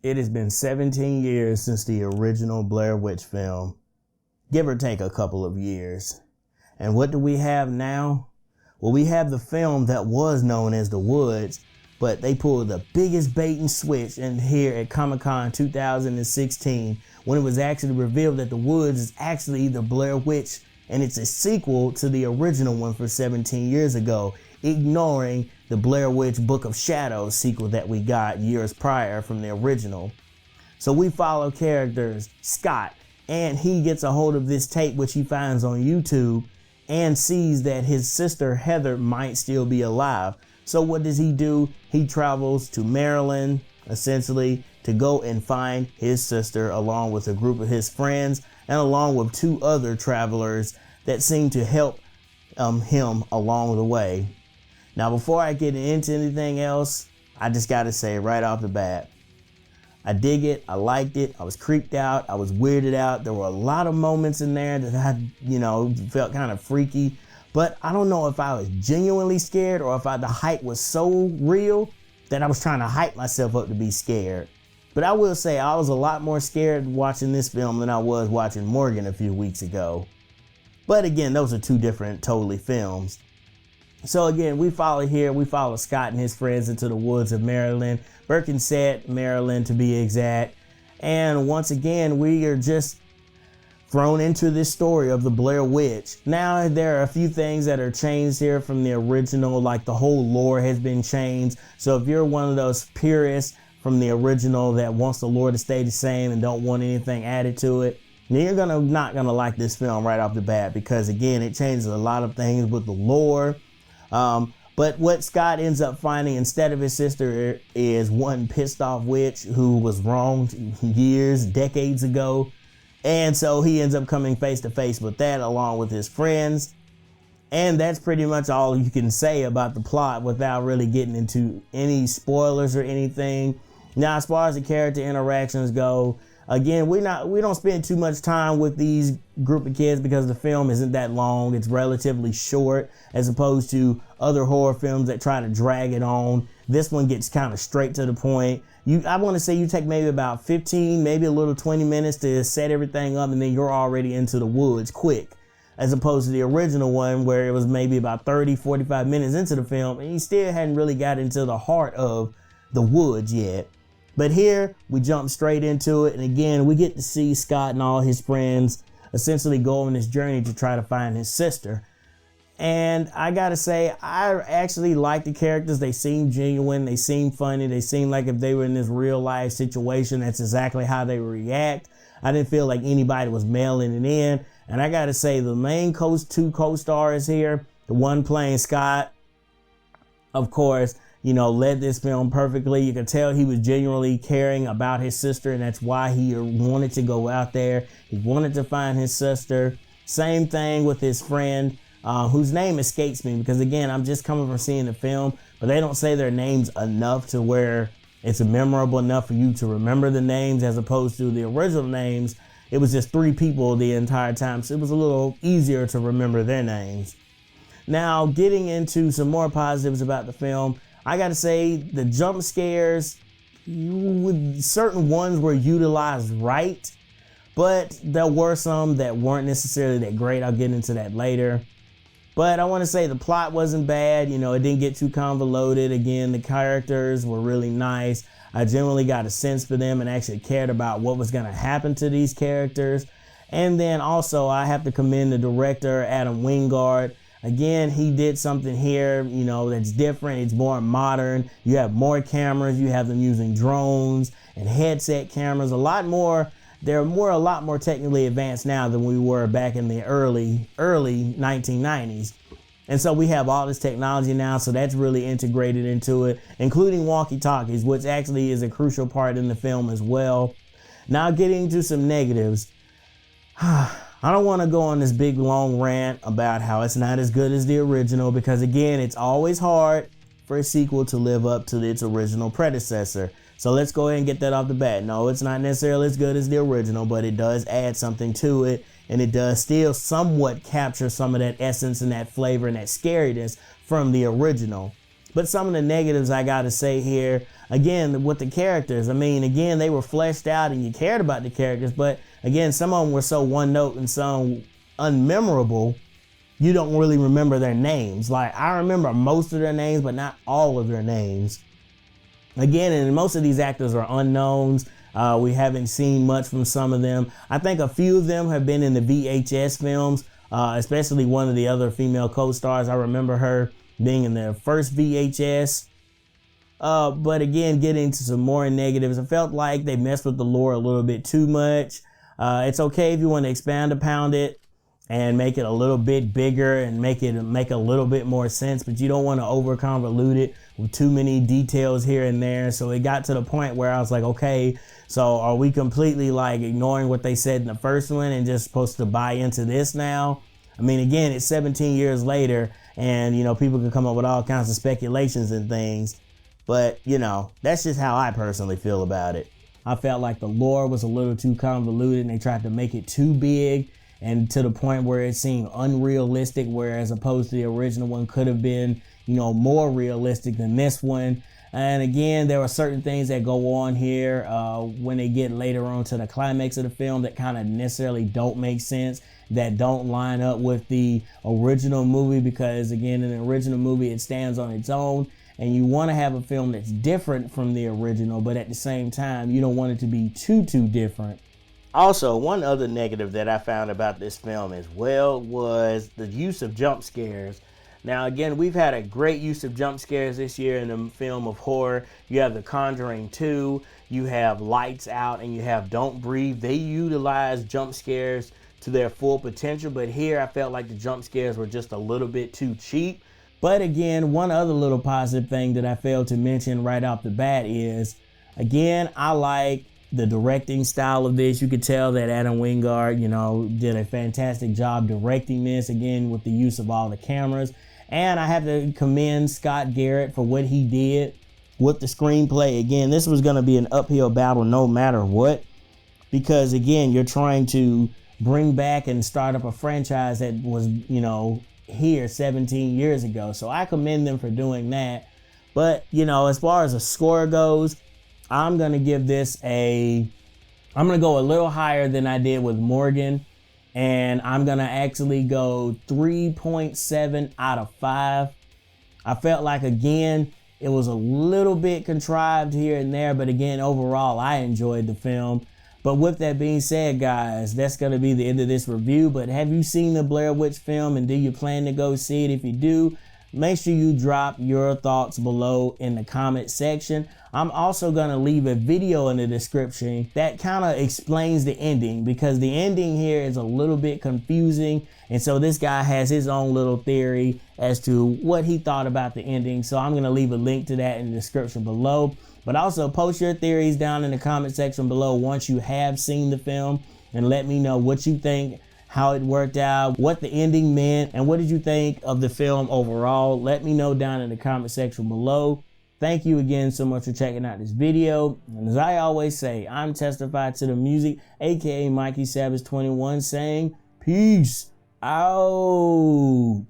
It has been 17 years since the original Blair Witch film, give or take a couple of years. And what do we have now? Well, we have the film that was known as The Woods, but they pulled the biggest bait and switch in here at Comic-Con 2016 when it was actually revealed that The Woods is actually the Blair Witch, and it's a sequel to the original one for 17 years ago, ignoring the Blair Witch Book of Shadows sequel that we got years prior from the original. So we follow characters Scott, and he gets a hold of this tape which he finds on YouTube and sees that his sister Heather might still be alive. So what does he do? He travels to Maryland, essentially, to go and find his sister along with a group of his friends and along with two other travelers that seem to help him along the way. Now, before I get into anything else, I just got to say right off the bat, I dig it. I liked it. I was creeped out. I was weirded out. There were a lot of moments in there that I, felt kind of freaky. But I don't know if I was genuinely scared or if the hype was so real that I was trying to hype myself up to be scared. But I will say I was a lot more scared watching this film than I was watching Morgan a few weeks ago. But again, those are two different totally films. So again, we follow Scott and his friends into the woods of Maryland, Birkenset, Maryland to be exact. And once again, we are just thrown into this story of the Blair Witch. Now, there are a few things that are changed here from the original, like the whole lore has been changed. So if you're one of those purists from the original that wants the lore to stay the same and don't want anything added to it, then you're not gonna like this film right off the bat, because again, it changes a lot of things with the lore. But what Scott ends up finding instead of his sister is one pissed off witch who was wronged decades ago. And so he ends up coming face to face with that along with his friends. And that's pretty much all you can say about the plot without really getting into any spoilers or anything. Now, as far as the character interactions go, again, we don't spend too much time with these group of kids because the film isn't that long. It's relatively short as opposed to other horror films that try to drag it on. This one gets kind of straight to the point. I want to say you take maybe about 15, maybe a little 20 minutes to set everything up, and then you're already into the woods quick, as opposed to the original one where it was maybe about 30, 45 minutes into the film and you still hadn't really got into the heart of the woods yet. But here we jump straight into it, and again, we get to see Scott and all his friends essentially go on this journey to try to find his sister. And I gotta say, I actually like the characters. They seem genuine, they seem funny, they seem like if they were in this real life situation, that's exactly how they would react. I didn't feel like anybody was mailing it in. And I gotta say, the main two co-stars here, the one playing Scott, of course, led this film perfectly. You could tell he was genuinely caring about his sister, and that's why he wanted to go out there. He wanted to find his sister. Same thing with his friend, whose name escapes me because, again, I'm just coming from seeing the film, but they don't say their names enough to where it's memorable enough for you to remember the names, as opposed to the original names. It was just three people the entire time, so it was a little easier to remember their names. Now, getting into some more positives about the film, I gotta say the jump scares, certain ones were utilized right, but there were some that weren't necessarily that great. I'll get into that later. But I want to say the plot wasn't bad. It didn't get too convoluted. Again, the characters were really nice. I generally got a sense for them and actually cared about what was going to happen to these characters. And then also I have to commend the director, Adam Wingard. Again, he did something here, that's different. It's more modern. You have more cameras. You have them using drones and headset cameras. They're a lot more technically advanced now than we were back in the early 1990s. And so we have all this technology now, so that's really integrated into it, including walkie-talkies, which actually is a crucial part in the film as well. Now getting to some negatives. I don't want to go on this big long rant about how it's not as good as the original, because again, it's always hard for a sequel to live up to its original predecessor. So let's go ahead and get that off the bat. No, it's not necessarily as good as the original, but it does add something to it, and it does still somewhat capture some of that essence and that flavor and that scariness from the original. But some of the negatives I gotta say here, again, with the characters, I mean, again, they were fleshed out and you cared about the characters, but again, some of them were so one note and some unmemorable, you don't really remember their names. Like, I remember most of their names, but not all of their names. Again, and most of these actors are unknowns. We haven't seen much from some of them. I think a few of them have been in the VHS films, especially one of the other female co-stars. I remember her being in the first VHS. But again, getting into some more negatives, I felt like they messed with the lore a little bit too much. It's okay if you want to expand upon it and make it a little bit bigger and make a little bit more sense, but you don't want to over convolute it with too many details here and there. So it got to the point where I was like, okay, so are we completely like ignoring what they said in the first one and just supposed to buy into this now? I mean, again, it's 17 years later and, you know, people can come up with all kinds of speculations and things, but, you know, that's just how I personally feel about it. I felt like the lore was a little too convoluted and they tried to make it too big and to the point where it seemed unrealistic, whereas opposed to the original one could have been, you know, more realistic than this one. And again, there are certain things that go on here when they get later on to the climax of the film that kind of necessarily don't make sense, that don't line up with the original movie, because again, in the original movie, it stands on its own. And you want to have a film that's different from the original, but at the same time, you don't want it to be too different. Also, one other negative that I found about this film as well was the use of jump scares. Now, again, we've had a great use of jump scares this year in the film of horror. You have The Conjuring 2, you have Lights Out, and you have Don't Breathe. They utilize jump scares to their full potential, but here I felt like the jump scares were just a little bit too cheap. But again, one other little positive thing that I failed to mention right off the bat is, again, I like the directing style of this. You could tell that Adam Wingard, you know, did a fantastic job directing this, again, with the use of all the cameras. And I have to commend Scott Garrett for what he did with the screenplay. Again, this was going to be an uphill battle no matter what, because again, you're trying to bring back and start up a franchise that was, you know, here 17 years ago. So I commend them for doing that. But, you know, as far as the score goes, I'm going to give this I'm going to go a little higher than I did with Morgan. And I'm going to actually go 3.7 out of 5. I felt like, again, it was a little bit contrived here and there. But again, overall, I enjoyed the film. But with that being said, guys, that's going to be the end of this review. But have you seen the Blair Witch film, and do you plan to go see it? If you do, make sure you drop your thoughts below in the comment section. I'm also going to leave a video in the description that kind of explains the ending, because the ending here is a little bit confusing. And so this guy has his own little theory as to what he thought about the ending. So I'm going to leave a link to that in the description below. But also post your theories down in the comment section below once you have seen the film, and let me know what you think, how it worked out, what the ending meant, and what did you think of the film overall. Let me know down in the comment section below. Thank you again so much for checking out this video. And as I always say, I'm Testified to the Music, aka Mikey Savage 21, saying peace out.